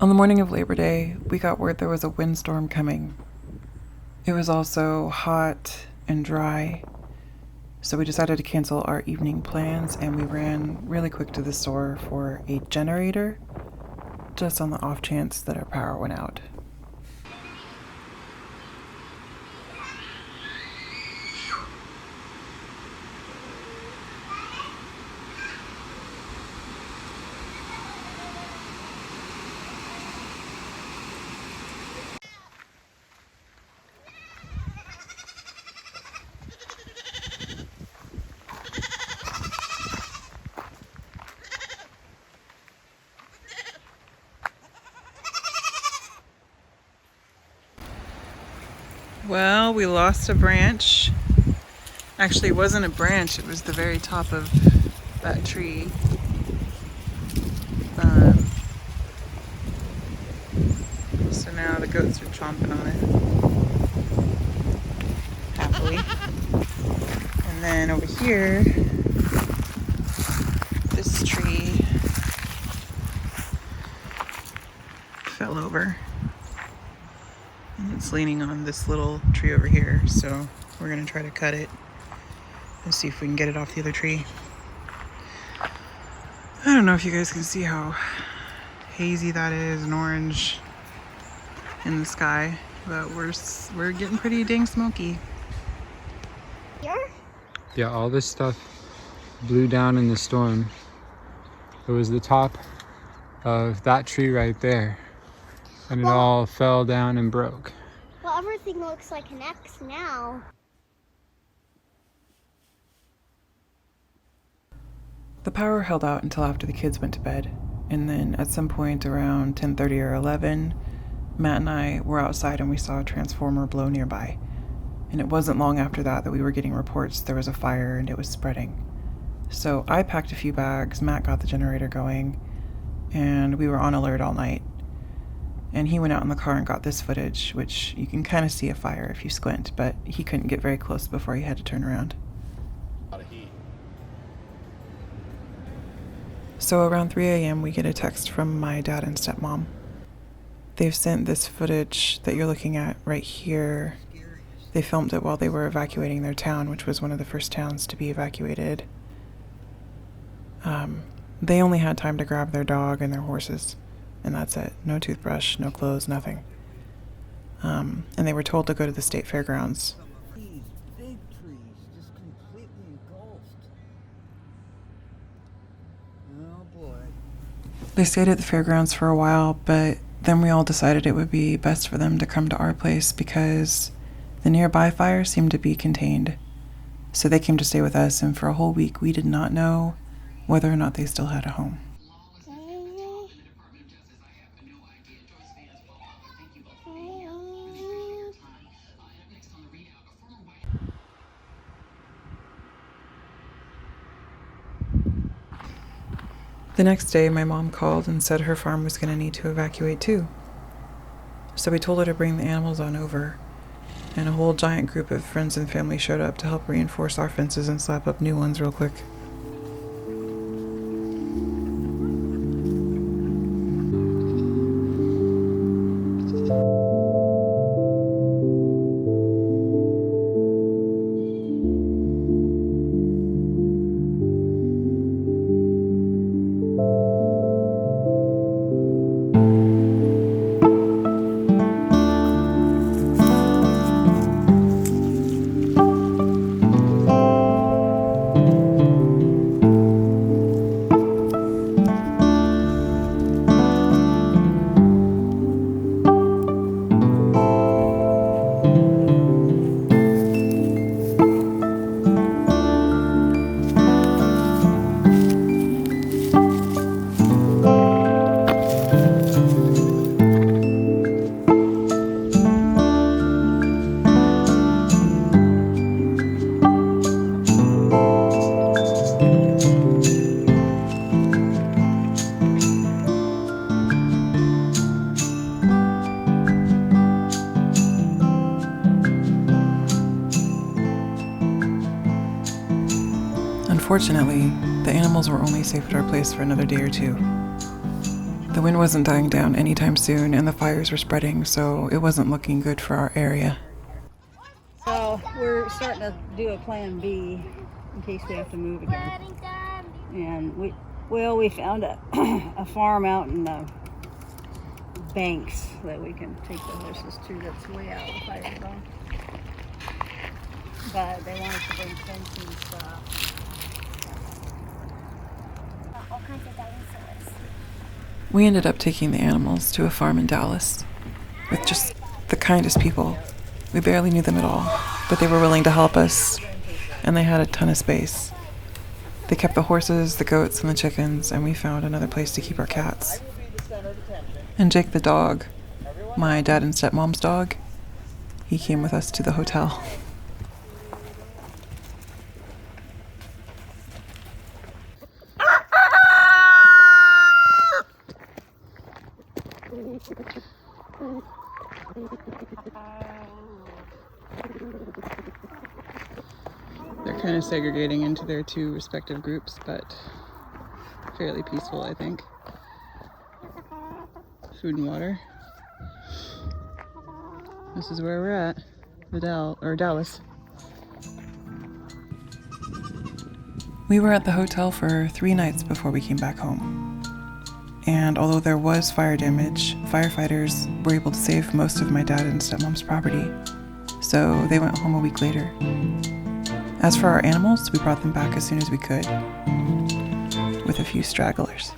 On the morning of Labor Day, we got word there was a windstorm coming. It was also hot and dry, so we decided to cancel our evening plans and we ran really quick to the store for a generator, just on the off chance that our power went out. Well, we lost a branch. Actually, it wasn't a branch, it was the very top of that tree. So now the goats are chomping on it. Happily. And then over here, this tree fell over. And it's leaning on this little tree over here, so we're gonna try to cut it and see if we can get it off the other tree. I don't know if you guys can see how hazy that is and orange in the sky, but we're getting pretty dang smoky. Yeah, all this stuff blew down in the storm. It was the top of that tree right there, and it all fell down and broke. Well, everything looks like an X now. The power held out until after the kids went to bed, and then at some point around 10:30 or 11, Matt and I were outside and we saw a transformer blow nearby. And it wasn't long after that we were getting reports there was a fire and it was spreading. So I packed a few bags, Matt got the generator going, and we were on alert all night. And he went out in the car and got this footage, which you can kind of see a fire if you squint, but he couldn't get very close before he had to turn around. So around 3 a.m. we get a text from my dad and stepmom. They've sent this footage that you're looking at right here. They filmed it while they were evacuating their town, which was one of the first towns to be evacuated. They only had time to grab their dog and their horses, and that's it. No toothbrush, no clothes, nothing. And they were told to go to the state fairgrounds. These big trees just completely engulfed. Oh boy. They stayed at the fairgrounds for a while, but then we all decided it would be best for them to come to our place because the nearby fire seemed to be contained. So they came to stay with us, and for a whole week we did not know whether or not they still had a home. The next day, my mom called and said her farm was going to need to evacuate too. So we told her to bring the animals on over, and a whole giant group of friends and family showed up to help reinforce our fences and slap up new ones real quick. Unfortunately, the animals were only safe at our place for another day or two. The wind wasn't dying down anytime soon, and the fires were spreading, so it wasn't looking good for our area. So we're starting to do a plan B in case we have to move again. And we found a farm out in the banks that we can take the horses to. That's way out of the fire zone. But they wanted to bring fencing stuff. All kinds of dinosaurs. We ended up taking the animals to a farm in Dallas with just the kindest people. We barely knew them at all, but they were willing to help us, and they had a ton of space. They kept the horses, the goats, and the chickens, and we found another place to keep our cats. And Jake the dog, my dad and stepmom's dog, he came with us to the hotel. They're kind of segregating into their two respective groups, but fairly peaceful, I think. Food and water. This is where we're at, Dallas. We were at the hotel for 3 nights before we came back home. And although there was fire damage, firefighters were able to save most of my dad and stepmom's property. So they went home a week later. As for our animals, we brought them back as soon as we could, with a few stragglers.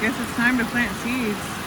Guess it's time to plant seeds.